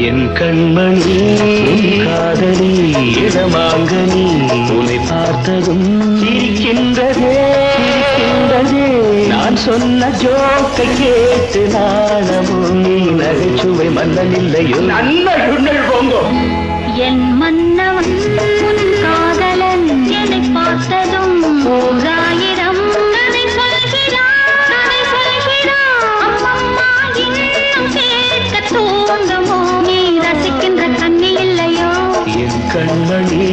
என் கண்மணி காதலி இடமாங்கனி உன்னை பார்த்ததும் சிரிக்கின்றதே சிரிக்கின்றதே நான் சொன்ன ஜோக்கை கேட்டு நாணமும் நீ நகைச்சுவை மன்னன் இல்லையோ நல்ல சுண்ணல் போங்கோ என் மன்னவன் உன் காதலன் என்னை பார்த்ததும் ஓராயிரம் கதை சொல்கிறான் அம்மம்மா இன்னும் சேர்க்க தூண்டுமோ நீ ரசிக்கின்ற கண்ணி இல்லையோ என் கண்மணி